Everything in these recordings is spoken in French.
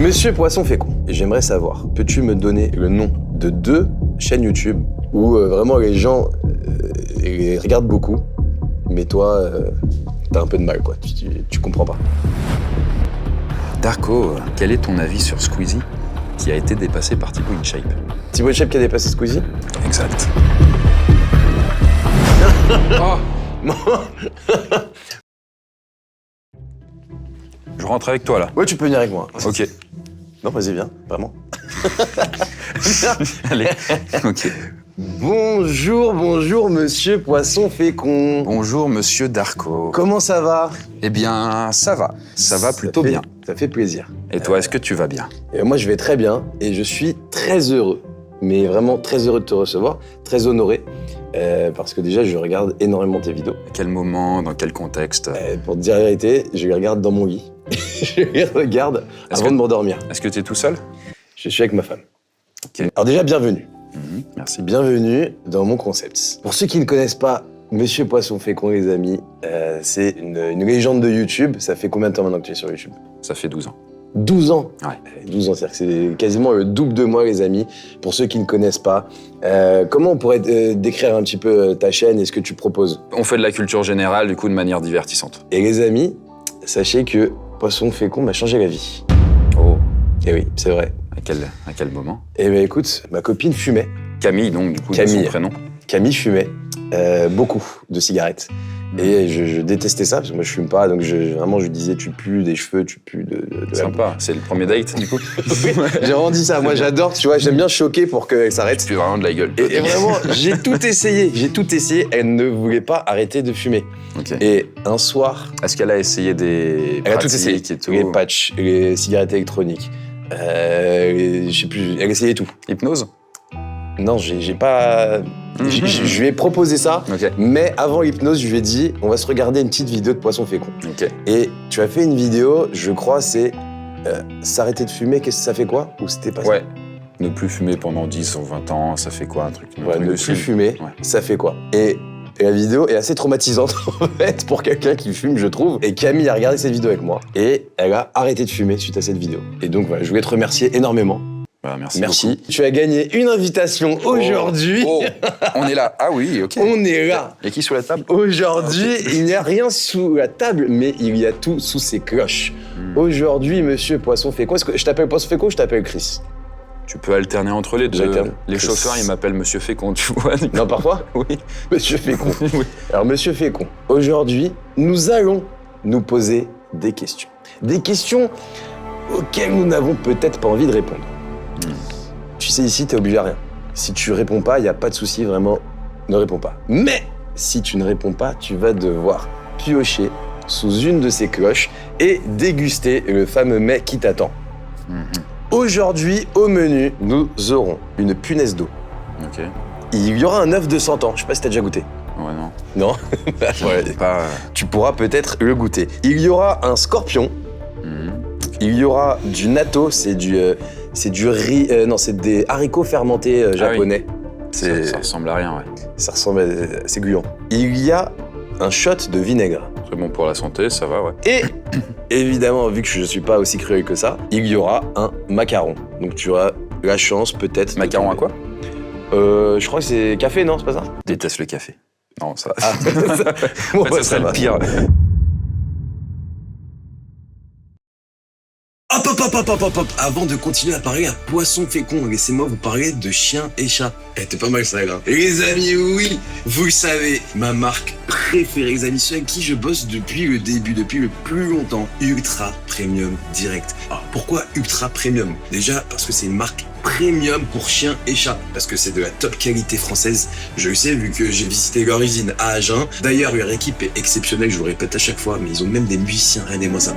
Monsieur Poisson Fécond, j'aimerais savoir, peux-tu me donner le nom de 2 chaînes YouTube où vraiment les gens les regardent beaucoup, mais toi, t'as un peu de mal, quoi. Tu comprends pas. Darko, quel est ton avis sur Squeezie, qui a été dépassé par Thibaut InShape? Thibaut InShape qui a dépassé Squeezie? Exact. Oh. Je rentre avec toi, là. Ouais, tu peux venir avec moi. Ok. Non, vas-y, viens, vraiment. Allez, ok. Bonjour, monsieur Poisson Fécond. Bonjour, monsieur Darko. Comment ça va? Eh bien, ça va. Ça va plutôt bien. Ça fait plaisir. Et toi, est-ce que tu vas bien? Moi, je vais très bien et je suis très heureux. Mais vraiment très heureux de te recevoir, très honoré. Parce que déjà, je regarde énormément tes vidéos. À quel moment, dans quel contexte? Pour te dire la vérité, je les regarde dans mon lit. Je les regarde avant de m'endormir. Est-ce que tu es tout seul? Je suis avec ma femme. Ok. Alors déjà, bienvenue. Merci. Bienvenue dans mon concept. Pour ceux qui ne connaissent pas Monsieur Poisson Fécond, les amis, c'est une légende de YouTube. Ça fait combien de temps maintenant que tu es sur YouTube? Ça fait 12 ans. 12 ans. Ouais. 12 ans, c'est-à-dire que c'est quasiment le double de moi, les amis. Pour ceux qui ne connaissent pas, comment on pourrait décrire un petit peu ta chaîne et ce que tu proposes? On fait de la culture générale, du coup, de manière divertissante. Et les amis, sachez que Poisson Fécond m'a changé la vie. Oh. Et oui, c'est vrai. À quel moment? Eh bien écoute, ma copine fumait. Camille, donc, du coup, de Camille. son prénom. Camille fumait beaucoup de cigarettes. Et je détestais ça, parce que moi je fume pas, donc vraiment je lui disais tu pues des cheveux, tu pues de la Sympa, c'est le premier date, du coup. J'ai vraiment dit ça, moi j'adore, tu vois, j'aime bien choquer pour qu'elle s'arrête. Tu pues vraiment de la gueule. Et vraiment, j'ai tout essayé, elle ne voulait pas arrêter de fumer. Ok. Et un soir, Est-ce qu'elle a essayé des elle a tout essayé, pratiques et tout? les patchs, les cigarettes électroniques, je sais plus, elle essayait tout. Hypnose? Non, j'ai pas... Je lui ai proposé ça, Ok. mais avant l'hypnose, je lui ai dit, on va se regarder une petite vidéo de Poisson Fécond. Ok. Et tu as fait une vidéo, je crois, c'est s'arrêter de fumer, qu'est-ce que ça fait quoi? Ou c'était pas ça? Ouais. Ne plus fumer pendant 10 ou 20 ans, ça fait quoi un truc? Ouais, ne plus fumer, Ouais. ça fait quoi? Et la vidéo est assez traumatisante, en fait, pour quelqu'un qui fume, je trouve. Et Camille a regardé cette vidéo avec moi, et elle a arrêté de fumer suite à cette vidéo. Et donc, voilà, je voulais te remercier énormément. Bah, merci. Merci. Tu as gagné une invitation aujourd'hui. Oh. On est là. Ah oui, ok. On est là. Et qui sous la table? Aujourd'hui, il n'y a rien sous la table, mais il y a tout sous ses cloches. Aujourd'hui, monsieur Poisson Fécond, est-ce que je t'appelle Poisson Fécond ou je t'appelle Chris? Tu peux alterner entre les deux. J'alterne. Les chauffeurs, ils m'appellent Monsieur Fécond, tu vois. Non, parfois? Oui. Monsieur Fécond. Oui. Alors, monsieur Fécond, aujourd'hui, nous allons nous poser des questions. Des questions auxquelles nous n'avons peut-être pas envie de répondre. Tu sais, ici, t'es obligé à rien. Si tu réponds pas, il n'y a pas de souci, vraiment, ne réponds pas. Mais si tu ne réponds pas, tu vas devoir piocher sous une de ces cloches et déguster le fameux mets qui t'attend. Aujourd'hui, au menu, nous aurons une punaise d'eau. Ok. Il y aura un œuf de 100 ans, je sais pas si t'as déjà goûté. Ouais, non. Non? Ouais, Pas... tu pourras peut-être le goûter. Il y aura un scorpion. Il y aura du natto, c'est du riz, non, c'est des haricots fermentés japonais. Ça ressemble à rien, ouais. Ça ressemble à... c'est gluant. Il y a un shot de vinaigre. Très bon pour la santé, ça va, ouais. Et, évidemment, vu que je ne suis pas aussi cruel que ça, il y aura un macaron. Donc tu auras la chance, peut-être... Macaron à quoi? Je crois que c'est café, non? C'est pas ça? Déteste le café. Non, ça... Ah, en fait, ça serait le pire. Hop. Avant de continuer à parler à Poisson Fécond, laissez-moi vous parler de chien et chat. T'es pas mal ça, là. Et les amis, oui, vous le savez, ma marque préférée, les amis, ceux avec qui je bosse depuis le début, depuis le plus longtemps, Ultra Premium Direct. Alors, pourquoi Ultra Premium? Déjà, parce que c'est une marque premium pour chiens et chats, parce que c'est de la top qualité française. Je le sais, vu que j'ai visité leur usine à Agen. D'ailleurs, leur équipe est exceptionnelle, je vous le répète à chaque fois, mais ils ont même des musiciens, regardez-moi ça.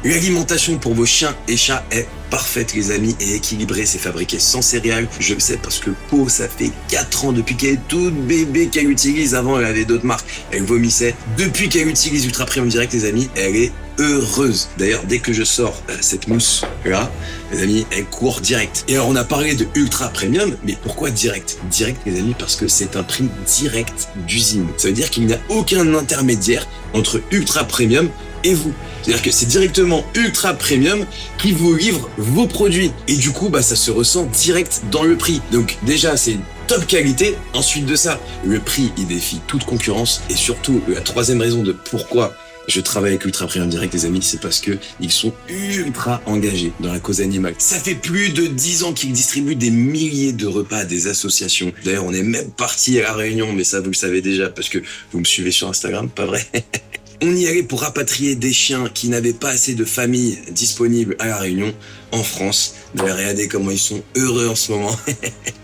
L'alimentation pour vos chiens et chats est parfaite les amis et équilibrée, c'est fabriqué sans céréales. Je le sais parce que Pau, ça fait 4 ans depuis qu'elle est toute bébé qu'elle utilise. Avant elle avait d'autres marques, elle vomissait. Depuis qu'elle utilise Ultra Premium Direct les amis, elle est heureuse. D'ailleurs, dès que je sors cette mousse là, les amis, elle court direct. Et alors on a parlé de Ultra Premium, mais pourquoi direct? Direct les amis parce que c'est un prix direct d'usine. Ça veut dire qu'il n'y a aucun intermédiaire entre Ultra Premium et vous. C'est-à-dire que c'est directement Ultra Premium qui vous livre vos produits. Et du coup, ça se ressent direct dans le prix. Donc déjà, c'est une top qualité. Ensuite de ça, le prix, il défie toute concurrence. Et surtout, la troisième raison de pourquoi je travaille avec Ultra Premium Direct, les amis, c'est parce que ils sont ultra engagés dans la cause animale. Ça fait plus de 10 ans qu'ils distribuent des milliers de repas à des associations. D'ailleurs, on est même parti à La Réunion, mais ça, vous le savez déjà parce que vous me suivez sur Instagram, pas vrai? On y allait pour rapatrier des chiens qui n'avaient pas assez de familles disponibles à La Réunion, en France. D'ailleurs, regardez comment ils sont heureux en ce moment.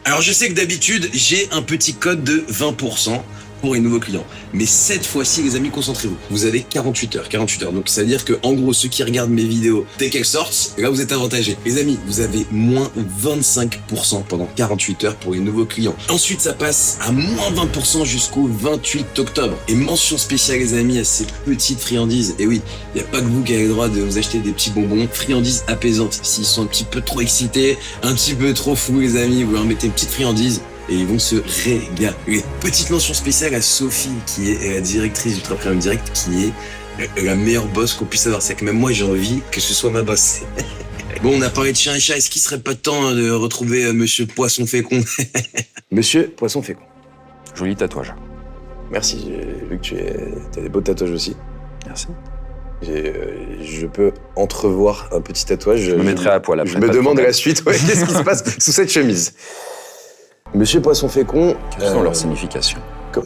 Alors, je sais que d'habitude, j'ai un petit code de 20% pour les nouveaux clients. Mais cette fois-ci, les amis, concentrez-vous. Vous avez 48 heures. 48 heures. Donc, ça veut dire que, en gros, ceux qui regardent mes vidéos, dès qu'elles sortent, là, vous êtes avantagés. Les amis, vous avez moins 25% pendant 48 heures pour les nouveaux clients. Ensuite, ça passe à moins 20% jusqu'au 28 octobre. Et mention spéciale, les amis, à ces petites friandises. Et oui, il n'y a pas que vous qui avez le droit de vous acheter des petits bonbons. Friandises apaisantes. S'ils sont un petit peu trop excités, un petit peu trop fous, les amis, vous leur mettez une petite friandise et ils vont se régaler. Petite mention spéciale à Sophie, qui est la directrice d'Ultra Premium Direct, qui est la meilleure boss qu'on puisse avoir. C'est que même moi, j'ai envie que ce soit ma boss. Bon, on a parlé de chien et chat. Est-ce qu'il serait pas temps de retrouver Monsieur Poisson Fécond? Monsieur Poisson Fécond. Joli tatouage. Merci, j'ai vu que t'as des beaux tatouages aussi. Merci. Je peux entrevoir un petit tatouage. Je me mettrai à poil après. Je me demande la suite. Ouais, qu'est-ce qui se passe sous cette chemise? Monsieur Poisson Fécond. Quelles sont leurs significations?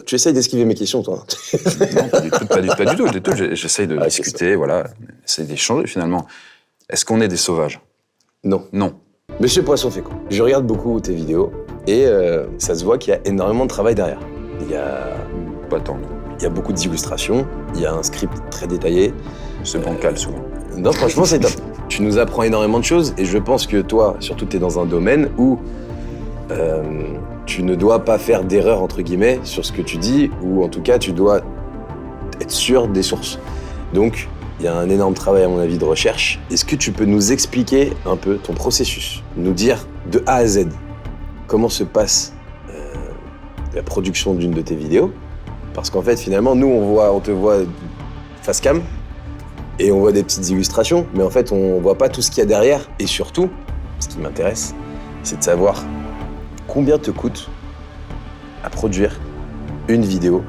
Tu essayes d'esquiver mes questions, toi? Non, pas du tout. J'essaye de discuter, voilà. J'essaye d'échanger, finalement. Est-ce qu'on est des sauvages? Non. Non. Monsieur Poisson Fécond, je regarde beaucoup tes vidéos et ça se voit qu'il y a énormément de travail derrière. Il y a... Pas tant, non. Il y a beaucoup d'illustrations, il y a un script très détaillé. C'est bancal, souvent. Non, franchement, c'est top. Tu nous apprends énormément de choses et je pense que toi, surtout, tu es dans un domaine où tu ne dois pas faire d'erreur, entre guillemets, sur ce que tu dis, ou en tout cas, tu dois être sûr des sources. Donc, il y a un énorme travail, à mon avis, de recherche. Est-ce que tu peux nous expliquer un peu ton processus? Nous dire de A à Z comment se passe la production d'une de tes vidéos? Parce qu'en fait, finalement, nous, on te voit face cam et on voit des petites illustrations, mais en fait, on voit pas tout ce qu'il y a derrière. Et surtout, ce qui m'intéresse, c'est de savoir combien te coûte à produire une vidéo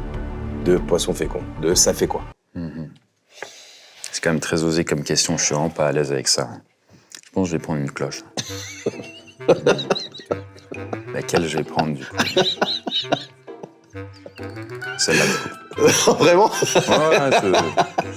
de Poisson Fécond, de Ça fait quoi? C'est quand même très osé comme question, je suis vraiment pas à l'aise avec ça. Je pense que je vais prendre une cloche. Laquelle je vais prendre, du coup? Celle-là, du coup. Vraiment? Ouais,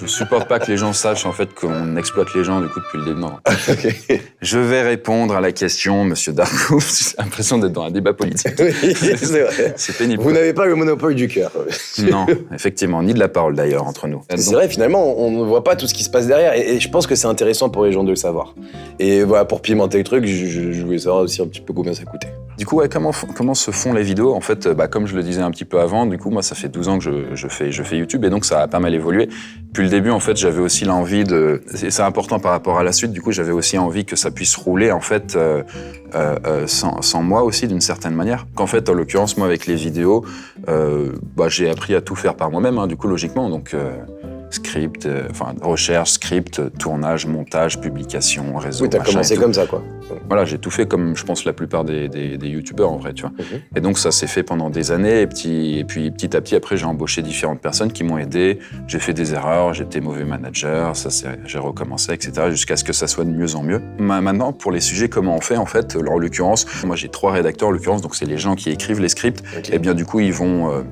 je supporte pas que les gens sachent en fait qu'on exploite les gens du coup depuis le début. Non. Okay. Je vais répondre à la question, Monsieur Darko. J'ai l'impression d'être dans un débat politique. Oui, c'est vrai. C'est pénible. Vous n'avez pas le monopole du cœur. Non, effectivement, ni de la parole d'ailleurs entre nous. C'est vrai, finalement, on ne voit pas tout ce qui se passe derrière et je pense que c'est intéressant pour les gens de le savoir. Et voilà, pour pimenter le truc, je voulais savoir aussi un petit peu combien ça coûtait. Du coup, ouais, comment se font les vidéos? En fait, comme je le disais un petit peu avant, du coup, moi, ça fait 12 ans que je fais YouTube et donc ça a pas mal évolué. Puis le début, en fait, j'avais aussi l'envie de... C'est important par rapport à la suite, du coup, j'avais aussi envie que ça puisse rouler, en fait, sans moi aussi, d'une certaine manière. Qu'en fait, en l'occurrence, moi, avec les vidéos, j'ai appris à tout faire par moi-même, hein, du coup, logiquement. Donc, script, recherche, script, tournage, montage, publication, réseau, oui, t'as commencé comme ça, quoi. Voilà, j'ai tout fait comme, je pense, la plupart des youtubeurs, en vrai, tu vois. Et donc, ça s'est fait pendant des années, et puis petit à petit, après, j'ai embauché différentes personnes qui m'ont aidé. J'ai fait des erreurs, j'étais mauvais manager, j'ai recommencé, etc., jusqu'à ce que ça soit de mieux en mieux. Maintenant, pour les sujets, comment on fait, en fait, en l'occurrence, moi, j'ai 3 rédacteurs, en l'occurrence, donc c'est les gens qui écrivent les scripts, et bien, du coup, ils vont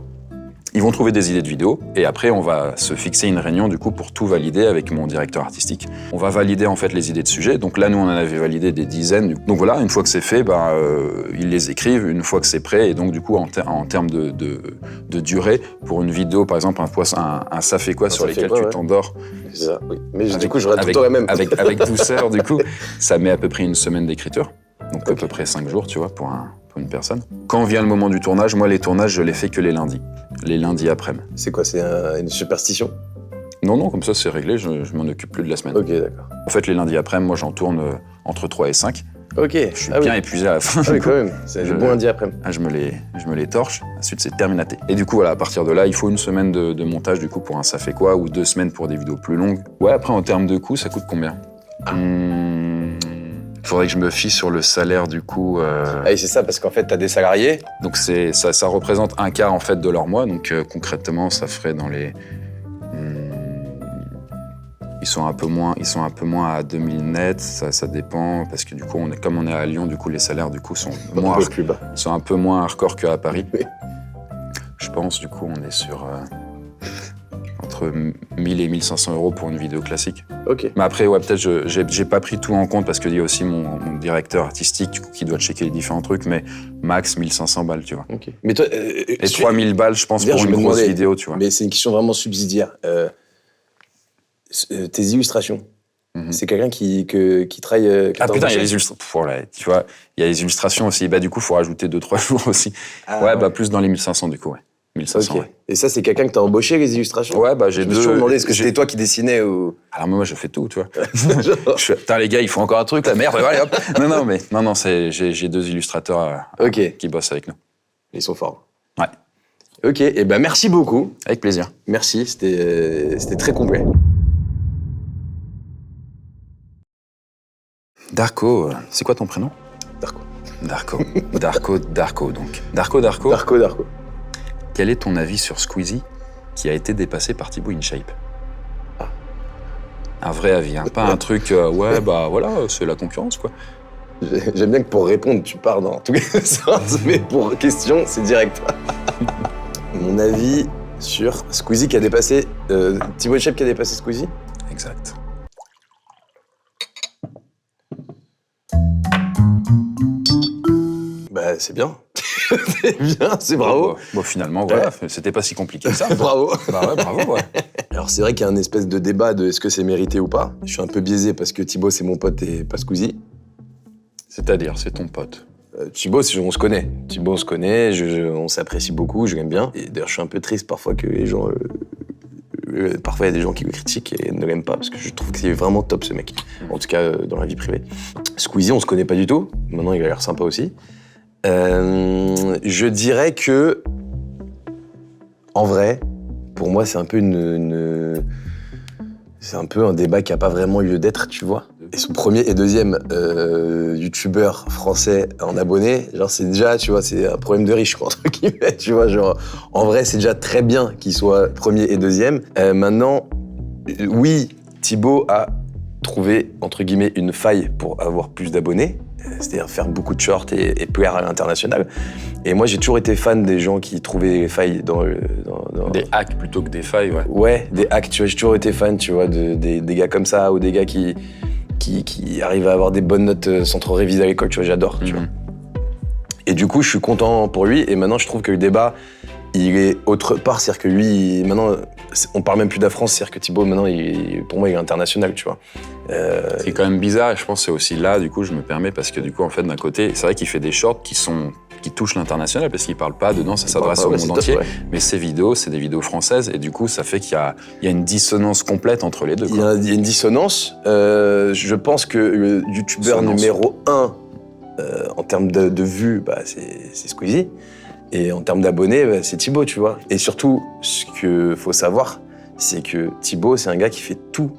Ils vont trouver des idées de vidéos et après on va se fixer une réunion du coup pour tout valider avec mon directeur artistique. On va valider en fait les idées de sujets. Donc là nous on en avait validé des dizaines. Donc voilà, une fois que c'est fait, ils les écrivent. Une fois que c'est prêt et donc du coup en termes de durée pour une vidéo par exemple un ça fait quoi sur lequel tu t'endors. C'est ça, oui. Mais du coup je retournerai même. Avec douceur du coup, ça met à peu près une semaine d'écriture. Donc à peu près 5 jours tu vois pour une personne. Quand vient le moment du tournage, moi les tournages je les fais que les lundis après-midi. C'est quoi, c'est une superstition? Non, comme ça c'est réglé, je m'en occupe plus de la semaine. Ok, d'accord. En fait les lundis après-midi, moi j'en tourne entre 3 et 5. Ok. Je suis bien épuisé à la fin. Ah oui, quand même, c'est le bon lundi après-midi. Je me les torche, ensuite c'est terminaté. Et du coup voilà, à partir de là, il faut une semaine de montage du coup pour un ça fait quoi, ou 2 semaines pour des vidéos plus longues. Ouais, après en termes de coûts, ça coûte combien? Faudrait que je me fie sur le salaire du coup. Ah oui, c'est ça, parce qu'en fait, t'as des salariés. Donc ça représente un quart en fait de leur mois. Donc concrètement, ça ferait dans les. Ils sont un peu moins à 2000 net. Ça dépend parce que du coup, comme on est à Lyon, du coup les salaires du coup sont moins plus bas. Ils sont un peu moins hardcore qu'à Paris. Oui. Je pense du coup on est sur entre 1000 et 1500 € pour une vidéo classique. Ok. Mais après, ouais, peut-être j'ai pas pris tout en compte parce qu'il y a aussi mon directeur artistique du coup, qui doit checker les différents trucs, mais max 1500 balles, tu vois. Ok. Mais toi, et 3000 balles, je pense, pour une grosse vidéo, tu vois. Mais c'est une question vraiment subsidiaire. Tes illustrations, c'est quelqu'un qui travaille... Ah putain, il y a les illustrations. Tu vois, il y a les illustrations aussi. Bah du coup, il faut rajouter 2-3 jours aussi. Ah, ouais, bah plus dans les 1500 du coup, ouais. 1500, okay. Ouais. Et ça, c'est quelqu'un que t'as embauché, les illustrations? Ouais, bah j'ai deux... Je me suis demandé, est-ce que c'était toi qui dessinais ou... Alors moi, je fais tout, tu vois. Putain, les gars, ils font encore un truc, la merde, allez hop. Non, j'ai 2 illustrateurs qui bossent avec nous. Ils sont forts. Ouais. Ok, et ben merci beaucoup. Avec plaisir. Merci, c'était très complet. Darko, c'est quoi ton prénom? Darko, donc. Darko. Quel est ton avis sur Squeezie, qui a été dépassé par Thibaut InShape? Un vrai avis, hein. Pas un truc, ouais, bah voilà, c'est la concurrence, quoi. J'aime bien que pour répondre, tu pars dans tous les sens, mais pour question, c'est direct. Mon avis sur Squeezie qui a dépassé... Thibaut InShape qui a dépassé Squeezie? Exact. Bah, c'est bien. C'est bien, c'est bravo. Bon, finalement, voilà, c'était pas si compliqué que ça. Bravo. Bah ouais, bravo, ouais. Alors, c'est vrai qu'il y a un espèce de débat de est-ce que c'est mérité ou pas. Je suis un peu biaisé parce que Thibaut, c'est mon pote et pas Squeezie. C'est-à-dire, c'est ton pote. Thibaut, on se connaît. Thibaut, on se connaît, on s'apprécie beaucoup, je l'aime bien. Et d'ailleurs, je suis un peu triste parfois que les gens... parfois, il y a des gens qui le critiquent et ne l'aiment pas, parce que je trouve que c'est vraiment top, ce mec. En tout cas, dans la vie privée. Squeezie, on se connaît pas du tout. Maintenant, il a l'air sympa aussi. Je dirais que, en vrai, pour moi, c'est un peu c'est un peu un débat qui a pas vraiment lieu d'être, tu vois. Et son premier et deuxième youtubeur français en abonnés, genre c'est déjà, tu vois, c'est un problème de riche, quoi, entre guillemets, tu vois, genre, en vrai, c'est déjà très bien qu'il soit premier et deuxième. Maintenant, oui, Thibaut a trouvé, entre guillemets, une faille pour avoir plus d'abonnés, c'est-à-dire faire beaucoup de shorts et plaire à l'international. Et moi, j'ai toujours été fan des gens qui trouvaient les failles dans Des hacks plutôt que des failles, ouais. Ouais, des hacks, tu vois, j'ai toujours été fan, tu vois, des gars comme ça, ou des gars qui arrivent à avoir des bonnes notes sans trop réviser à l'école, tu vois, j'adore, tu vois. Et du coup, je suis content pour lui, et maintenant, je trouve que le débat, il est autre part, c'est-à-dire que lui, maintenant, on parle même plus de la France, c'est-à-dire que Thibaut, maintenant, pour moi, il est international, tu vois. C'est quand même bizarre, et je pense que c'est aussi là, du coup, je me permets, parce que du coup, en fait, d'un côté, c'est vrai qu'il fait des shorts qui touchent l'international, parce qu'il parle pas dedans, ça s'adresse au monde entier, mais ces vidéos, c'est des vidéos françaises, et du coup, ça fait qu'il y a une dissonance complète entre les deux. Il y a une dissonance. Je pense que le youtubeur numéro 1, en termes de vues, bah, c'est Squeezie. Et en termes d'abonnés, bah, c'est Thibaut, tu vois. Et surtout, ce qu'il faut savoir, c'est que Thibaut, c'est un gars qui fait tout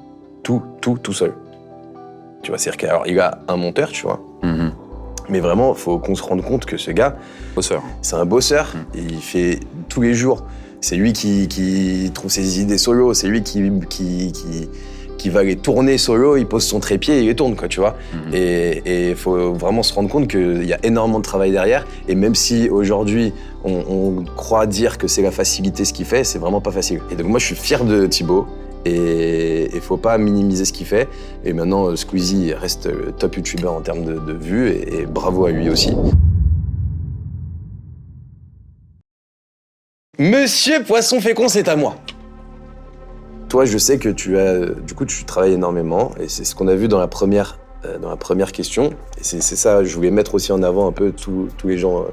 seul. Tu vois, c'est-à-dire qu'il a un monteur, tu vois. Mais vraiment, il faut qu'on se rende compte que ce gars, c'est un bosseur. Et il fait tous les jours. C'est lui qui trouve ses idées solo, c'est lui qui qui va les tourner solo, il pose son trépied et il les tourne, quoi, tu vois. Et il faut vraiment se rendre compte qu'il y a énormément de travail derrière. Et même si aujourd'hui, on croit dire que c'est la facilité ce qu'il fait, c'est vraiment pas facile. Et donc moi, je suis fier de Thibaut. Et il faut pas minimiser ce qu'il fait. Et maintenant, Squeezie reste le top youtubeur en termes de vues. Et bravo à lui aussi. Monsieur Poisson Fécond, c'est à moi. Toi, je sais que tu travailles énormément, et c'est ce qu'on a vu dans la première question. Et c'est ça, je voulais mettre aussi en avant un peu tous les gens.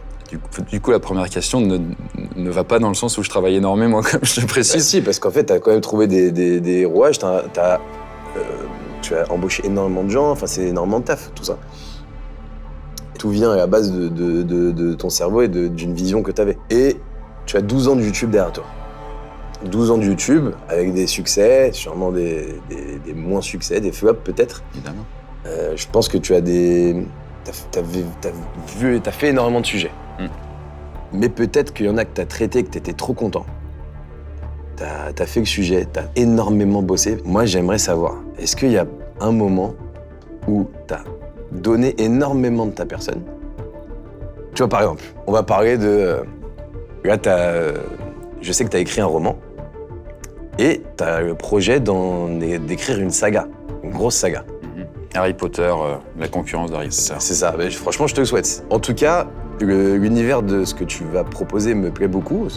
Du coup, la première question ne va pas dans le sens où je travaille énormément, comme je te précise. Bah, si, parce qu'en fait, t'as quand même trouvé des rouages, tu as embauché énormément de gens, enfin, c'est énormément de taf, tout ça. Tout vient à la base de ton cerveau et d'une vision que t'avais. Et tu as 12 ans de YouTube derrière toi. 12 ans de YouTube, avec des succès, sûrement des moins succès, des flops peut-être. Évidemment. Je pense que tu as t'as fait énormément de sujets. Mais peut-être qu'il y en a que t'as traité, que t'étais trop content. T'as fait le sujet, t'as énormément bossé. Moi, j'aimerais savoir, est-ce qu'il y a un moment où t'as donné énormément de ta personne? Tu vois, par exemple, on va parler de... Là, je sais que t'as écrit un roman. Et t'as le projet d'écrire une saga, une grosse saga. Harry Potter, la concurrence d'Harry Potter. C'est ça, mais franchement, je te le souhaite. En tout cas, l'univers de ce que tu vas proposer me plaît beaucoup.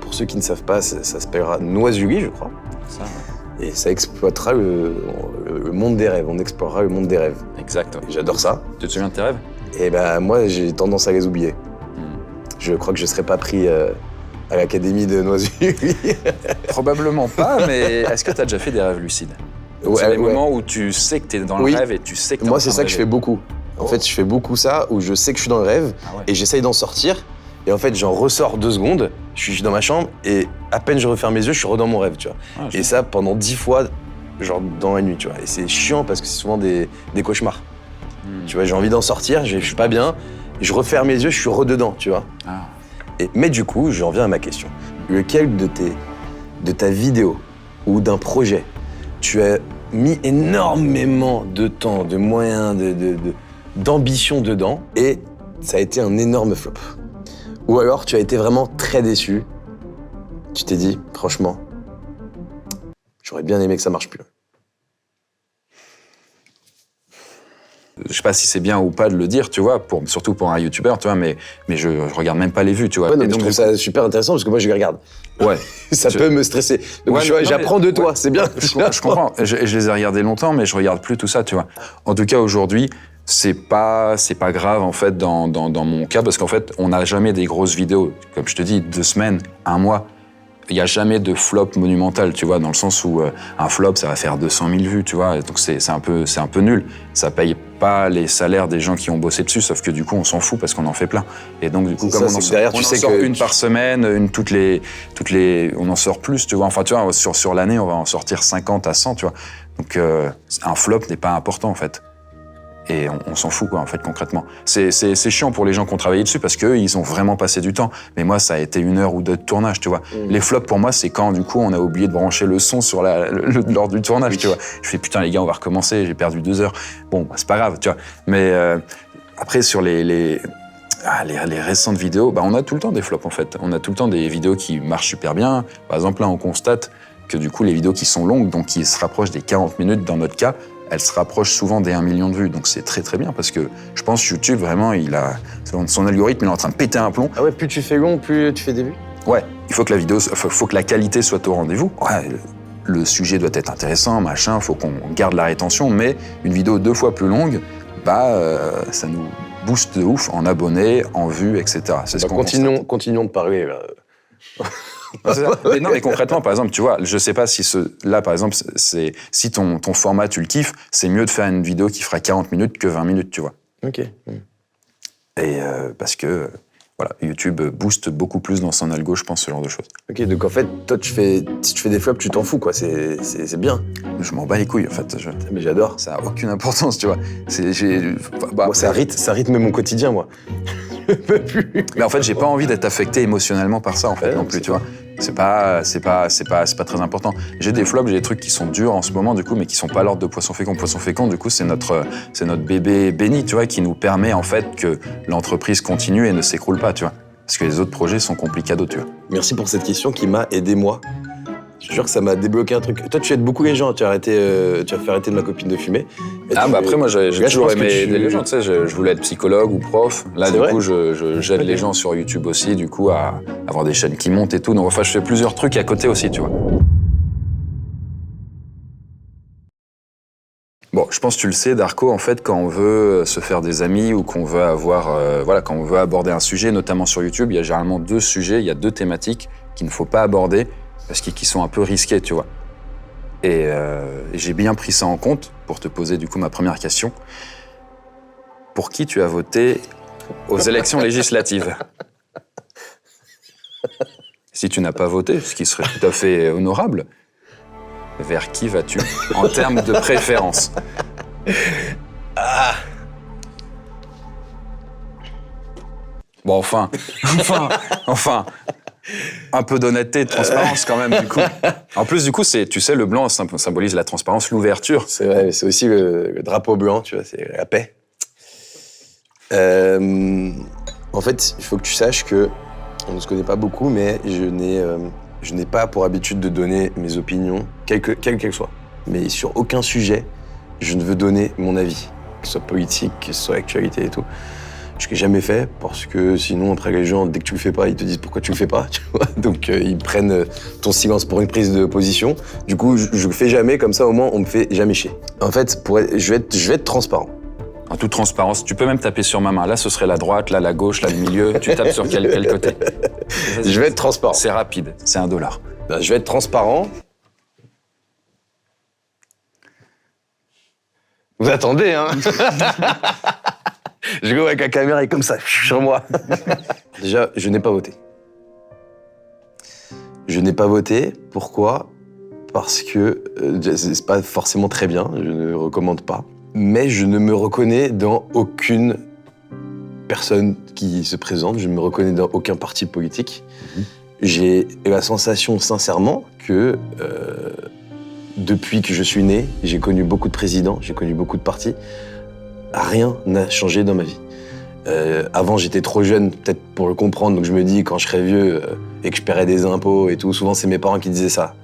Pour ceux qui ne savent pas, ça s'appellera Noisuli, je crois. Ça, ouais. Et ça exploitera le monde des rêves. On explorera le monde des rêves. Exact. Ouais. J'adore ça. Tu te souviens de tes rêves? Et ben moi, j'ai tendance à les oublier. Je crois que je ne serais pas pris à l'académie de Noisuli. Probablement pas, mais est-ce que tu as déjà fait des rêves lucides? C'est des moments où tu sais que tu es dans le rêve et tu sais que t'es Moi, c'est ça que je fais beaucoup. En fait, je fais beaucoup ça, où je sais que je suis dans le rêve et j'essaye d'en sortir. Et en fait, j'en ressors 2 secondes, je suis dans ma chambre et à peine je referme mes yeux, je suis dans mon rêve, tu vois. Et ça, pendant 10 fois, genre dans la nuit, tu vois. Et c'est chiant parce que c'est souvent des cauchemars. Tu vois, j'ai envie d'en sortir, je suis pas bien, je referme mes yeux, je suis rededans, tu vois. Mais du coup, j'en viens à ma question. Lequel de ta vidéo ou d'un projet, tu as mis énormément de temps, de moyens, d'ambition dedans et ça a été un énorme flop? Ou alors tu as été vraiment très déçu, tu t'es dit, franchement, j'aurais bien aimé que ça marche plus. Je sais pas si c'est bien ou pas de le dire, tu vois, surtout pour un youtubeur, tu vois, mais je regarde même pas les vues, tu vois. Ouais, non, mais je trouve ça super intéressant parce que moi je les regarde. Ouais. Ça peut me stresser. Donc j'apprends de toi, c'est bien. Je comprends. Je les ai regardés longtemps, mais je regarde plus tout ça, tu vois. En tout cas, aujourd'hui, c'est pas grave, en fait, dans mon cas, parce qu'en fait, on n'a jamais des grosses vidéos. Comme je te dis, 2 semaines, 1 mois. Il n'y a jamais de flop monumental, tu vois, dans le sens où un flop, ça va faire 200 000 vues, tu vois. Donc c'est un peu nul. Ça paye pas les salaires des gens qui ont bossé dessus, sauf que du coup, on s'en fout parce qu'on en fait plein. Et donc, du coup, comme on en sort une par semaine, une toutes les, on en sort plus, tu vois. Enfin, tu vois, sur l'année, on va en sortir 50 à 100, tu vois. Donc, un flop n'est pas important, en fait. Et on s'en fout, quoi, en fait, concrètement. C'est chiant pour les gens qui ont travaillé dessus parce qu'eux, ils ont vraiment passé du temps. Mais moi, ça a été 1 heure ou 2 de tournage, tu vois. Les flops, pour moi, c'est quand, du coup, on a oublié de brancher le son lors du tournage, tu vois. Je fais, putain, les gars, on va recommencer, j'ai perdu 2 heures. Bon, bah, c'est pas grave, tu vois. Mais après, sur les récentes vidéos, bah, on a tout le temps des flops, en fait. On a tout le temps des vidéos qui marchent super bien. Par exemple, là, on constate que, du coup, les vidéos qui sont longues, donc qui se rapprochent des 40 minutes dans notre cas, elle se rapproche souvent des 1 million de vues. Donc c'est très très bien parce que je pense que YouTube, vraiment, son algorithme, il est en train de péter un plomb. Ah ouais, plus tu fais long, plus tu fais des vues? Ouais, il faut que la qualité soit au rendez-vous. Ouais, le sujet doit être intéressant, machin, faut qu'on garde la rétention, mais une vidéo 2 fois plus longue, ça nous booste de ouf en abonnés, en vues, etc. C'est ce qu'on continuons de parler, là. Mais non, mais concrètement, par exemple, tu vois, je sais pas si là, par exemple, si ton format, tu le kiffes, c'est mieux de faire une vidéo qui fera 40 minutes que 20 minutes, tu vois. Ok. Et parce que, voilà, YouTube booste beaucoup plus dans son algo, je pense, ce genre de choses. Ok, donc en fait, toi, si tu fais des flops, tu t'en fous, quoi, c'est bien. Je m'en bats les couilles, en fait. Mais j'adore. Ça a aucune importance, tu vois. Moi, ça rythme mon quotidien, moi. peux plus. Mais en fait, j'ai pas envie d'être affecté émotionnellement par ça, en fait, Ouais, non plus, c'est tu vois. C'est pas très important. J'ai des flops, j'ai des trucs qui sont durs en ce moment, du coup, mais qui sont pas l'ordre de Poisson Fécond. Poisson Fécond, du coup, c'est notre bébé béni, tu vois, qui nous permet, en fait, que l'entreprise continue et ne s'écroule pas, tu vois. Parce que les autres projets sont complicados, tu vois. Merci pour cette question qui m'a aidé moi. Je te jure que ça m'a débloqué un truc. Toi, tu aides beaucoup les gens. Tu as fait arrêter de ma copine de fumer. Après, moi, j'ai Là, je toujours pense que aimé tu- aider les gens, tu sais. Je voulais être psychologue ou prof. Là, C'est du vrai coup, j'aide les gens sur YouTube aussi, du coup, à avoir des chaînes qui montent et tout. Donc, enfin, je fais plusieurs trucs à côté aussi, tu vois. Bon, je pense que tu le sais, Darko, en fait, quand on veut se faire des amis ou qu'on veut avoir, quand on veut aborder un sujet, notamment sur YouTube, il y a généralement 2 sujets, il y a 2 thématiques qu'il ne faut pas aborder parce qu'ils sont un peu risqués, tu vois. Et j'ai bien pris ça en compte pour te poser du coup ma première question. Pour qui tu as voté aux élections législatives? Si tu n'as pas voté, ce qui serait tout à fait honorable, vers qui vas-tu en termes de préférence? Bon, enfin, un peu d'honnêteté et de transparence quand même, du coup. En plus, du coup, tu sais, le blanc symbolise la transparence, l'ouverture. C'est vrai, mais c'est aussi le drapeau blanc, tu vois, c'est la paix. En fait, il faut que tu saches que on ne se connaît pas beaucoup, mais je n'ai pas pour habitude de donner mes opinions, quelles qu'elles soient. Mais sur aucun sujet, je ne veux donner mon avis, que ce soit politique, que ce soit actualité et tout. Ce que j'ai jamais fait, parce que sinon, après, les gens, dès que tu le fais pas, ils te disent pourquoi tu le fais pas, tu vois. Donc, ils prennent ton silence pour une prise de position. Du coup, je le fais jamais, comme ça, au moins, on me fait jamais chier. En fait, je vais être transparent. En toute transparence, tu peux même taper sur ma main. Là, ce serait la droite, là, la gauche, là, le milieu. Tu tapes sur quel côté? Je vais être transparent. C'est rapide, c'est $1. Ben, je vais être transparent. Vous attendez, hein? Je go avec la caméra et comme ça, sur moi. Déjà, je n'ai pas voté. Je n'ai pas voté. Pourquoi? Parce que c'est pas forcément très bien, je ne recommande pas. Mais je ne me reconnais dans aucune personne qui se présente, je ne me reconnais dans aucun parti politique. J'ai la sensation, sincèrement, que depuis que je suis né, j'ai connu beaucoup de présidents, j'ai connu beaucoup de partis. Rien n'a changé dans ma vie. Avant, j'étais trop jeune, peut-être pour le comprendre, donc je me dis, quand je serai vieux et que je paierai des impôts et tout, souvent c'est mes parents qui disaient ça.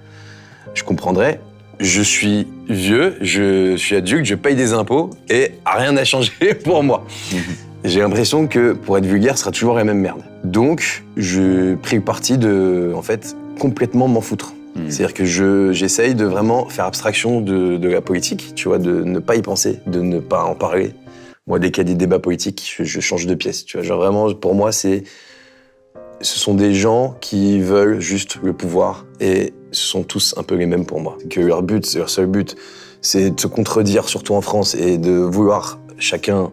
Je comprendrais. Je suis vieux, je suis adulte, je paye des impôts et rien n'a changé pour moi. J'ai l'impression que, pour être vulgaire, ce sera toujours la même merde. Donc, je pris le parti de, en fait, complètement m'en foutre. C'est-à-dire que j'essaye de vraiment faire abstraction de la politique, tu vois, de ne pas y penser, de ne pas en parler. Moi, dès qu'il y a des débats politiques, je change de pièce, tu vois. Genre vraiment, pour moi, ce sont des gens qui veulent juste le pouvoir et ce sont tous un peu les mêmes pour moi. Que leur seul but, c'est de se contredire, surtout en France, et de vouloir chacun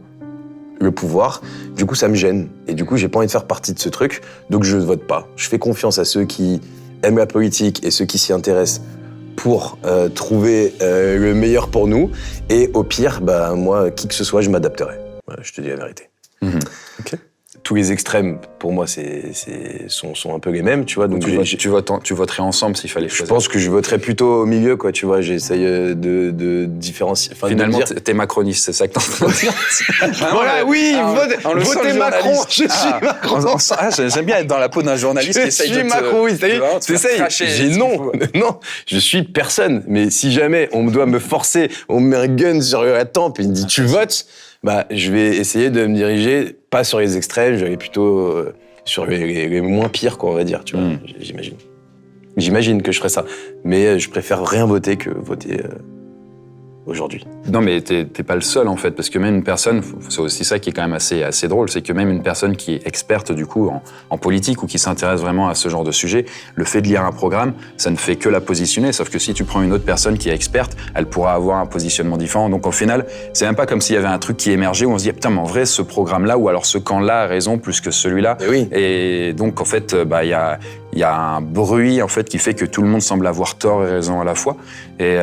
le pouvoir. Du coup, ça me gêne. Et du coup, j'ai pas envie de faire partie de ce truc, donc je ne vote pas. Je fais confiance à ceux qui aiment la politique et ceux qui s'y intéressent pour trouver le meilleur pour nous. Et au pire, bah, moi, qui que ce soit, je m'adapterai. Voilà, je te dis la vérité. Ok. Tous les extrêmes, pour moi, sont un peu les mêmes, tu vois. Donc Tu voterais ensemble s'il fallait je choisir. pense que je voterais plutôt au milieu, quoi, tu vois. J'essaye de différencier. Enfin, Finalement, de dire... t'es macroniste, c'est ça que t'es en train de dire. Voilà, oui, votez Macron, je suis Macron. J'aime bien être dans la peau d'un journaliste qui Je essaye suis de Macron, oui, t'essayes. J'ai non, je suis personne. Mais si jamais on doit me forcer, on me met un gun sur la tempe et il me dit tu votes, bah je vais essayer de me diriger pas sur les extrêmes, je vais aller plutôt sur les moins pires, quoi, on va dire, tu vois. J'imagine. J'imagine que je ferais ça, mais je préfère rien voter que voter aujourd'hui. Non, mais t'es pas le seul, en fait, parce que même une personne, c'est aussi ça qui est quand même assez drôle, c'est que même une personne qui est experte, du coup, en politique ou qui s'intéresse vraiment à ce genre de sujet, le fait de lire un programme, ça ne fait que la positionner, sauf que si tu prends une autre personne qui est experte, elle pourra avoir un positionnement différent. Donc, au final, c'est même pas comme s'il y avait un truc qui émergeait où on se dit, putain, mais en vrai, ce programme-là, ou alors ce camp-là a raison plus que celui-là. Et oui. Et donc, en fait, bah, il y a il y a un bruit en fait qui fait que tout le monde semble avoir tort et raison à la fois. Et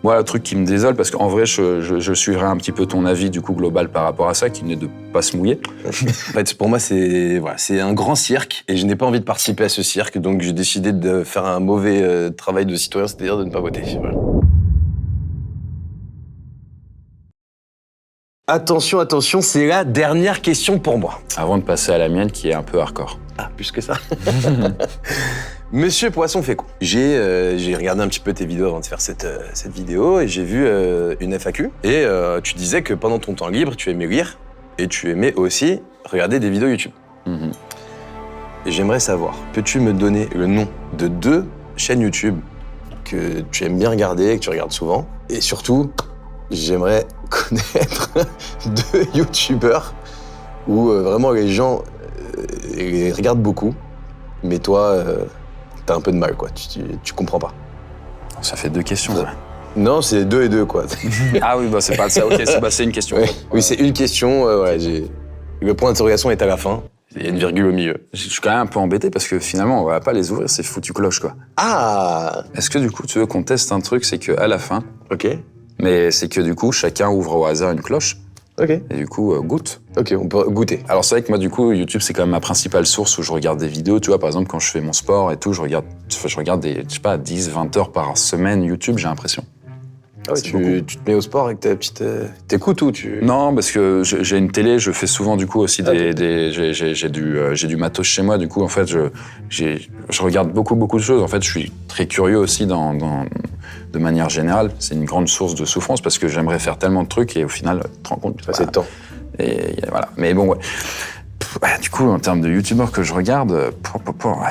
moi, le truc qui me désole, parce qu'en vrai, je suivrai un petit peu ton avis du coup global par rapport à ça, qui n'est de pas se mouiller. En fait, pour moi, c'est un grand cirque et je n'ai pas envie de participer à ce cirque, donc j'ai décidé de faire un mauvais travail de citoyen, c'est-à-dire de ne pas voter. Voilà. Attention, attention, c'est la dernière question pour moi. Avant de passer à la mienne, qui est un peu hardcore. Ah, plus que ça. Monsieur Poisson Fécond, j'ai regardé un petit peu tes vidéos avant de faire cette vidéo et j'ai vu une FAQ. Et tu disais que pendant ton temps libre, tu aimais lire et tu aimais aussi regarder des vidéos YouTube. Et j'aimerais savoir, peux-tu me donner le nom de 2 chaînes YouTube que tu aimes bien regarder, que tu regardes souvent? Et surtout, j'aimerais connaître 2 YouTubeurs où vraiment les gens les regardent beaucoup, mais toi, t'as un peu de mal, quoi. Tu comprends pas. Ça fait 2 questions. Ouais. Non, c'est 2 et 2, quoi. Ah oui, bah c'est pas ça. Ok, c'est une question. Ouais. Oui, c'est une question. Le point d'interrogation est à la fin. Il y a une virgule au milieu. Je suis quand même un peu embêté parce que finalement, on va pas les ouvrir, c'est foutu cloche, quoi. Ah. Est-ce que du coup, tu veux qu'on teste un truc, c'est qu'à la fin, Ok. mais c'est que du coup, chacun ouvre au hasard une cloche Ok. et du coup, goûte. Ok, on peut goûter. Alors c'est vrai que moi, du coup, YouTube, c'est quand même ma principale source où je regarde des vidéos. Tu vois, par exemple, quand je fais mon sport et tout, je regarde des, je sais pas, 10, 20 heures par semaine YouTube, j'ai l'impression. Ah ouais, tu te mets au sport avec ta petite... T'écoutes ou tu... Non, parce que j'ai une télé, je fais souvent du coup aussi j'ai du matos chez moi, du coup en fait je regarde beaucoup de choses. En fait, je suis très curieux aussi de manière générale. C'est une grande source de souffrance parce que j'aimerais faire tellement de trucs et au final, tu te rends compte. C'est le temps. Et voilà. Mais bon, ouais. Du coup, en termes de youtubeurs que je regarde,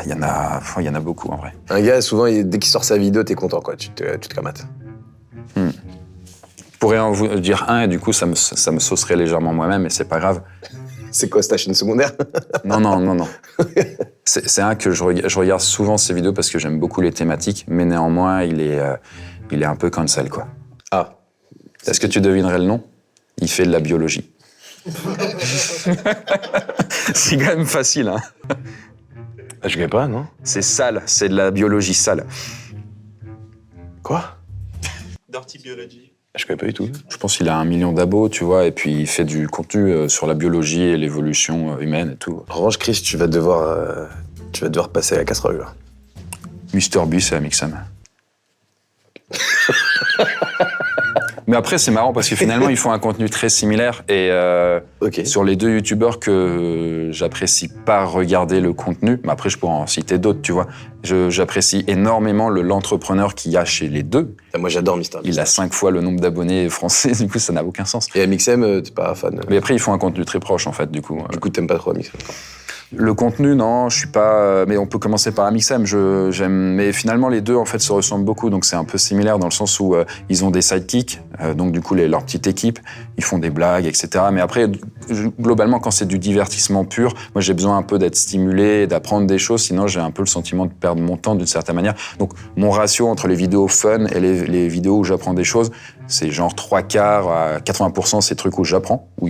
il y en a beaucoup en vrai. Un gars, souvent, dès qu'il sort sa vidéo, t'es content, quoi. Tu te camates. Je pourrais en vous dire un et du coup ça me saucerait légèrement moi-même, mais c'est pas grave. C'est quoi, c'est ta chaîne secondaire? Non. C'est un que je regarde souvent ces vidéos parce que j'aime beaucoup les thématiques, mais néanmoins il est un peu cancel, quoi. Ah. Est-ce que tu devinerais le nom? Il fait de la biologie. C'est quand même facile, hein. Ah, je connais pas, non? C'est sale, c'est de la biologie sale. Quoi? Dirty Biology. Je connais pas du tout. Je pense qu'il a 1 million d'abos, tu vois, et puis il fait du contenu sur la biologie et l'évolution humaine et tout. En revanche, Chris, tu vas devoir passer à la casserole, là. MrBeast et Amixem. Mais après, c'est marrant parce que finalement, ils font un contenu très similaire et Ok. sur les 2 youtubeurs que j'apprécie pas regarder le contenu, mais après, je pourrais en citer d'autres, tu vois. J'apprécie énormément l'entrepreneur qu'il y a chez les 2. Moi, j'adore MrBeast. Il a 5 fois le nombre d'abonnés français, du coup, ça n'a aucun sens. Et Amixem, t'es pas fan? Mais après, ils font un contenu très proche, en fait, du coup. Du coup, t'aimes pas trop Amixem? Le contenu, non, je suis pas... Mais on peut commencer par Amixem, j'aime... Mais finalement, les 2, en fait, se ressemblent beaucoup, donc c'est un peu similaire dans le sens où ils ont des sidekicks, donc du coup, leur petite équipe, ils font des blagues, etc. Mais après, globalement, quand c'est du divertissement pur, moi, j'ai besoin un peu d'être stimulé, d'apprendre des choses, sinon j'ai un peu le sentiment de perdre mon temps d'une certaine manière. Donc, mon ratio entre les vidéos fun et les vidéos où j'apprends des choses, c'est genre 3/4 à 80%, c'est trucs où j'apprends, où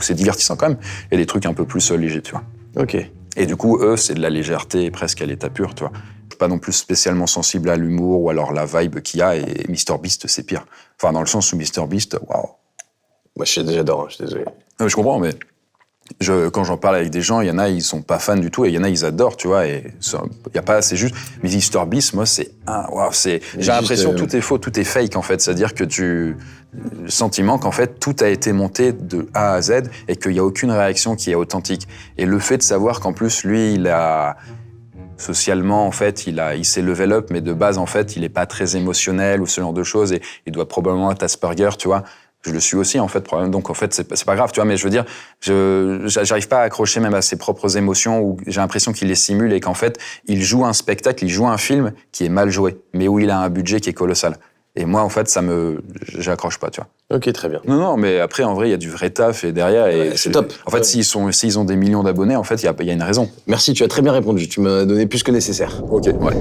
c'est divertissant quand même, et des trucs un peu plus légers, tu vois. Ok. Et du coup, eux, c'est de la légèreté presque à l'état pur, tu vois. Je suis pas non plus spécialement sensible à l'humour ou alors la vibe qu'il y a, et MrBeast, c'est pire. Enfin, dans le sens où MrBeast, waouh. Moi, j'adore, je suis désolé. Non, mais je comprends, mais quand j'en parle avec des gens, il y en a, ils sont pas fans du tout, et il y en a, ils adorent, tu vois, et y a pas, c'est juste, mais MrBeast, moi, j'ai l'impression que tout est faux, tout est fake, en fait. C'est-à-dire que le sentiment qu'en fait, tout a été monté de A à Z, et qu'il y a aucune réaction qui est authentique. Et le fait de savoir qu'en plus, lui, socialement, en fait, il s'est level up, mais de base, en fait, il est pas très émotionnel ou ce genre de choses, et il doit probablement être Asperger, tu vois. Je le suis aussi, en fait, probablement. Donc, en fait, c'est pas grave, tu vois, mais je veux dire, j'arrive pas à accrocher même à ses propres émotions où j'ai l'impression qu'il les simule et qu'en fait, il joue un spectacle, il joue un film qui est mal joué, mais où il a un budget qui est colossal. Et moi, en fait, j'accroche pas, tu vois. Ok, très bien. Non, mais après, en vrai, il y a du vrai taf et derrière. Et c'est top. En fait, s'ils ont des millions d'abonnés, en fait, il y a une raison. Merci, tu as très bien répondu. Tu m'as donné plus que nécessaire. Ok, ouais.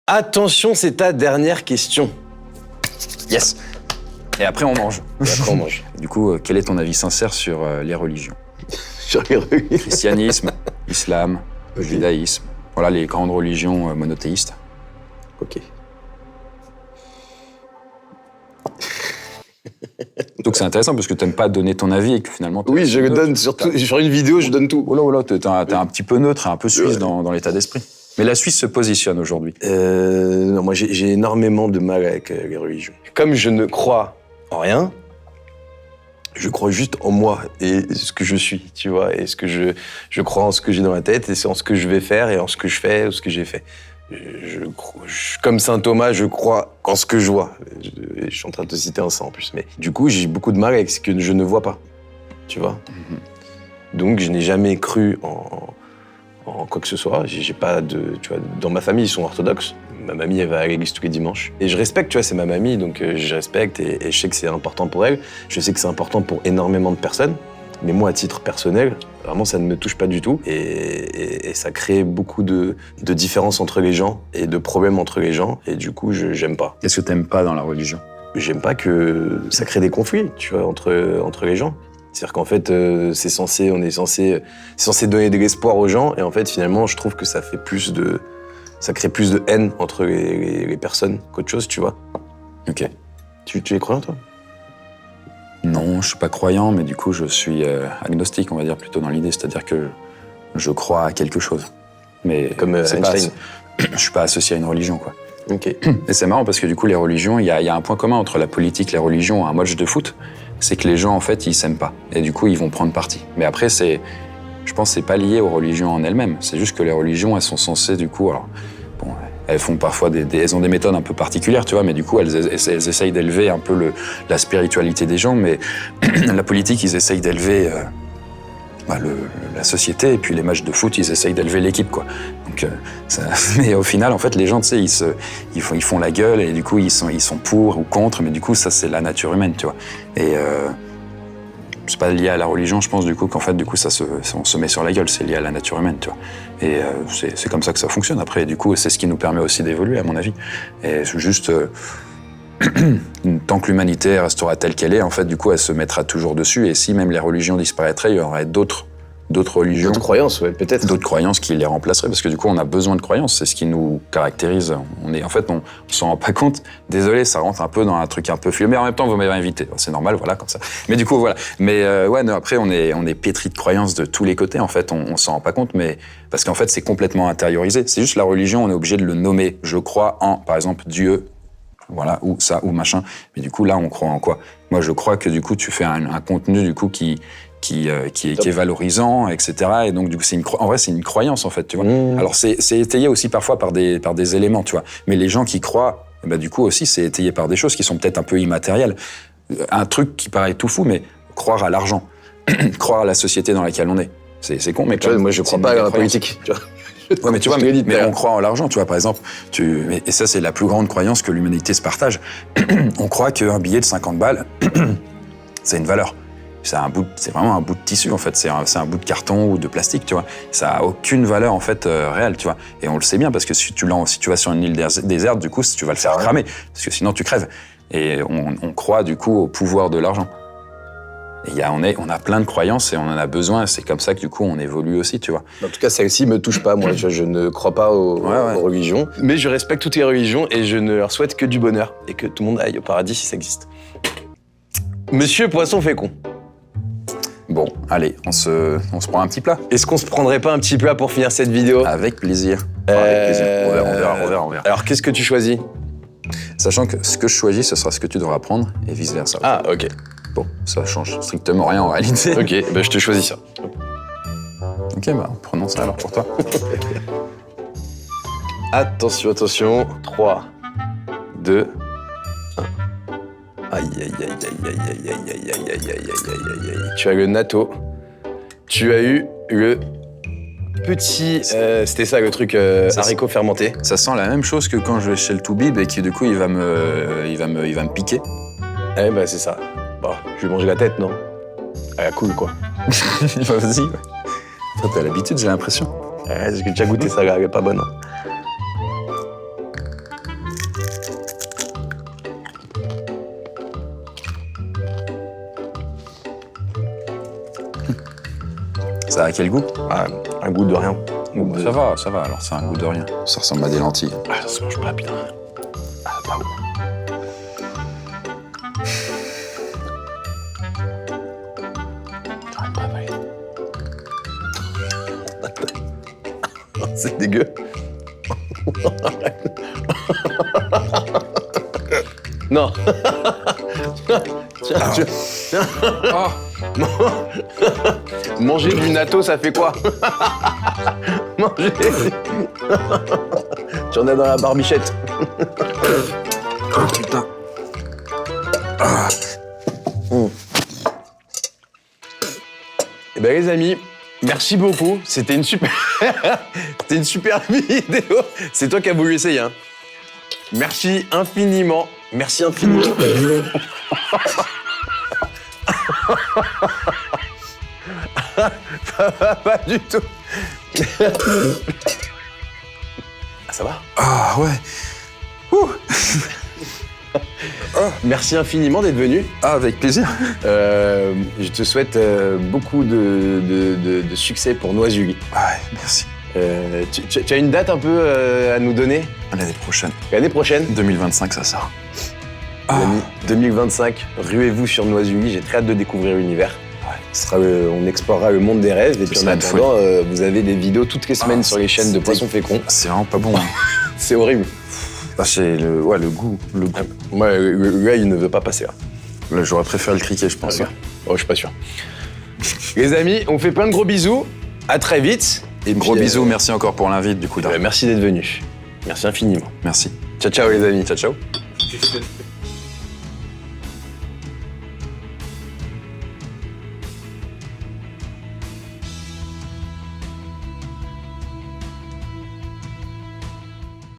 Attention, c'est ta dernière question. Yes. Et après, on mange. Et après, on mange. Du coup, quel est ton avis sincère sur les religions? Sur les rues. Christianisme, islam, Ok. judaïsme. Voilà les grandes religions monothéistes. Ok. Donc c'est intéressant parce que tu n'aimes pas donner ton avis et que finalement... Oui, je le donne surtout sur une vidéo, je donne tout. Voilà, t'es un petit peu neutre, un peu suisse dans l'état d'esprit. Mais la Suisse se positionne aujourd'hui. Non, moi j'ai énormément de mal avec les religions. Comme je ne crois en rien, je crois juste en moi et ce que je suis, tu vois, et ce que je crois en ce que j'ai dans la tête et c'est en ce que je vais faire et en ce que je fais ou ce que j'ai fait. Comme saint Thomas, je crois en ce que je vois. Je suis en train de te citer un saint en plus, mais du coup j'ai beaucoup de mal avec ce que je ne vois pas, tu vois. Donc je n'ai jamais cru en quoi que ce soit. J'ai pas de, tu vois, dans ma famille ils sont orthodoxes. Ma mamie elle va à l'église tous les dimanches et je respecte, tu vois, c'est ma mamie donc je respecte et je sais que c'est important pour elle. Je sais que c'est important pour énormément de personnes. Mais moi, à titre personnel, vraiment, ça ne me touche pas du tout. Et ça crée beaucoup de différences entre les gens et de problèmes entre les gens. Et du coup, j'aime pas. Qu'est-ce que t'aimes pas dans la religion? J'aime pas que ça crée des conflits, tu vois, entre les gens. C'est-à-dire qu'en fait, c'est censé donner de l'espoir aux gens. Et en fait, finalement, je trouve que ça crée plus de haine entre les personnes qu'autre chose, tu vois. Ok. Tu es croyant, toi? Non, je suis pas croyant, mais du coup, je suis agnostique, on va dire, plutôt dans l'idée. C'est-à-dire que je crois à quelque chose. Mais Comme c'est pas, Einstein. je suis pas associé à une religion, quoi. Ok. Et c'est marrant parce que du coup, les religions, il y a un point commun entre la politique, les religions et un match de foot, c'est que les gens, en fait, ils s'aiment pas. Et du coup, ils vont prendre parti. Mais après, je pense que c'est pas lié aux religions en elles-mêmes. C'est juste que les religions, elles sont censées, du coup, alors, bon, elles font parfois elles ont des méthodes un peu particulières, tu vois, mais du coup, elles essayent d'élever un peu la spiritualité des gens, mais la politique, ils essayent d'élever la société, et puis les matchs de foot, ils essayent d'élever l'équipe, quoi. Donc, mais au final, en fait, les gens, tu sais, ils font la gueule, et du coup, ils sont pour ou contre, mais du coup, ça, c'est la nature humaine, tu vois. Et c'est pas lié à la religion, je pense, du coup, qu'en fait, du coup, on se met sur la gueule, c'est lié à la nature humaine, tu vois. Et c'est comme ça que ça fonctionne, après. Et du coup, c'est ce qui nous permet aussi d'évoluer, à mon avis. Et c'est juste... tant que l'humanité restera telle qu'elle est, en fait, du coup, elle se mettra toujours dessus. Et si même les religions disparaîtraient, il y aurait d'autres religions, D'autres croyances, ouais, peut-être. d'autres croyances qui les remplaceraient. Parce que du coup, on a besoin de croyances. C'est ce qui nous caractérise. En fait, on s'en rend pas compte. Désolé, ça rentre un peu dans un truc un peu fumé. Mais en même temps, vous m'avez invité. C'est normal, voilà, comme ça. Mais du coup, voilà. Mais ouais, non, après, on est pétri de croyances de tous les côtés. En fait, on s'en rend pas compte, mais parce qu'en fait, c'est complètement intériorisé. C'est juste la religion, on est obligé de le nommer. Je crois en, par exemple, Dieu. Voilà, ou ça, ou machin. Mais du coup, là, on croit en quoi? Moi, je crois que du coup, tu fais un contenu du coup qui est valorisant, etc. Et donc, du coup, en vrai, c'est une croyance, en fait, tu vois. Alors, c'est étayé aussi parfois par des éléments, tu vois. Mais les gens qui croient, bah, du coup, aussi, c'est étayé par des choses qui sont peut-être un peu immatérielles. Un truc qui paraît tout fou, mais croire à l'argent, croire à la société dans laquelle on est. C'est con, mais Tu vois, moi, je crois pas à la politique, tu vois. Ouais, mais tu vois, mais on croit en l'argent, tu vois, par exemple. Et ça, c'est la plus grande croyance que l'humanité se partage. On croit qu'un billet de 50 balles, c'est une valeur. C'est vraiment un bout de tissu, en fait. C'est un bout de carton ou de plastique, tu vois. Ça a aucune valeur, en fait, réelle, tu vois. Et on le sait bien, parce que si tu vas sur une île déserte, du coup, tu vas le faire cramer. Parce que sinon, tu crèves. Et on croit, du coup, au pouvoir de l'argent. Et on a plein de croyances et on en a besoin. C'est comme ça que du coup on évolue aussi, tu vois. En tout cas, celle-ci me touche pas. Moi, je ne crois pas aux religions. Mais je respecte toutes les religions et je ne leur souhaite que du bonheur et que tout le monde aille au paradis si ça existe. Monsieur Poisson Fécond. Bon, allez, on se prend un petit plat. Est-ce qu'on se prendrait pas un petit plat pour finir cette vidéo? Avec plaisir. Enfin, avec plaisir. On verra. Alors, qu'est-ce que tu choisis? Sachant que ce que je choisis, ce sera ce que tu devras prendre et vice versa. Ah, ok. Bon, ça change strictement rien en réalité. Ok, bah je te choisis ça. Ok, bah prenons ça alors pour toi. Attention, attention. 3, 2, 1. Aïe, aïe, aïe, aïe, aïe, aïe, aïe, aïe, aïe, aïe, aïe, aïe, aïe, aïe. Tu as le natto. Tu as eu le petit... c'était ça le truc haricot fermenté. Ça sent la même chose que quand je vais chez le Toubib et qui du coup il va me piquer. Eh bah c'est ça. Bon, je vais manger la tête, non? Ah, cool, quoi. Vas-y. Ouais. Toi, t'as l'habitude, j'ai l'impression. Ouais, j'ai déjà goûté ça, elle est pas bonne. Ça a quel goût? Ah, un goût de rien. Ça va, alors c'est un goût de rien. Ça ressemble à des lentilles. Ah, ça se mange pas bien. Ah, pas bon. J'arrête pas à avaler. C'est dégueu. Non. Tiens, Oh. Manger du natto, ça fait quoi? Manger. Tu en as dans la barbichette. Oh putain. Eh ben les amis, merci beaucoup. C'était une super, c'était une super vidéo. C'est toi qui as voulu essayer, hein. Merci infiniment. Merci infiniment. Pas du tout. Ça va? Ah ouais. Merci infiniment d'être venu. Ah, avec plaisir. Je te souhaite beaucoup de succès pour Noisuli. Ah ouais, merci. Tu as une date un peu à nous donner? L'année prochaine. L'année prochaine, 2025, ça sort. les amis, 2025, ruez-vous sur Noisuli. J'ai très hâte de découvrir l'univers. On explorera le monde des rêves. Et puis en sera une attendant, vous avez des vidéos toutes les semaines sur les chaînes de c'est Poissons Féconds. C'est vraiment pas bon. Hein. C'est horrible. Ah, c'est le goût. Le goût. Moi, le gars, il ne veut pas passer là. Là, j'aurais préféré le criquet, je pense. Ouais. Oh, je suis pas sûr. Les amis, on fait plein de gros bisous. À très vite. Et Gros puis, bisous, merci encore pour l'invite, du coup. merci d'être venu. Merci infiniment. Merci. Ciao, ciao les amis. Ciao, ciao. Tu fais-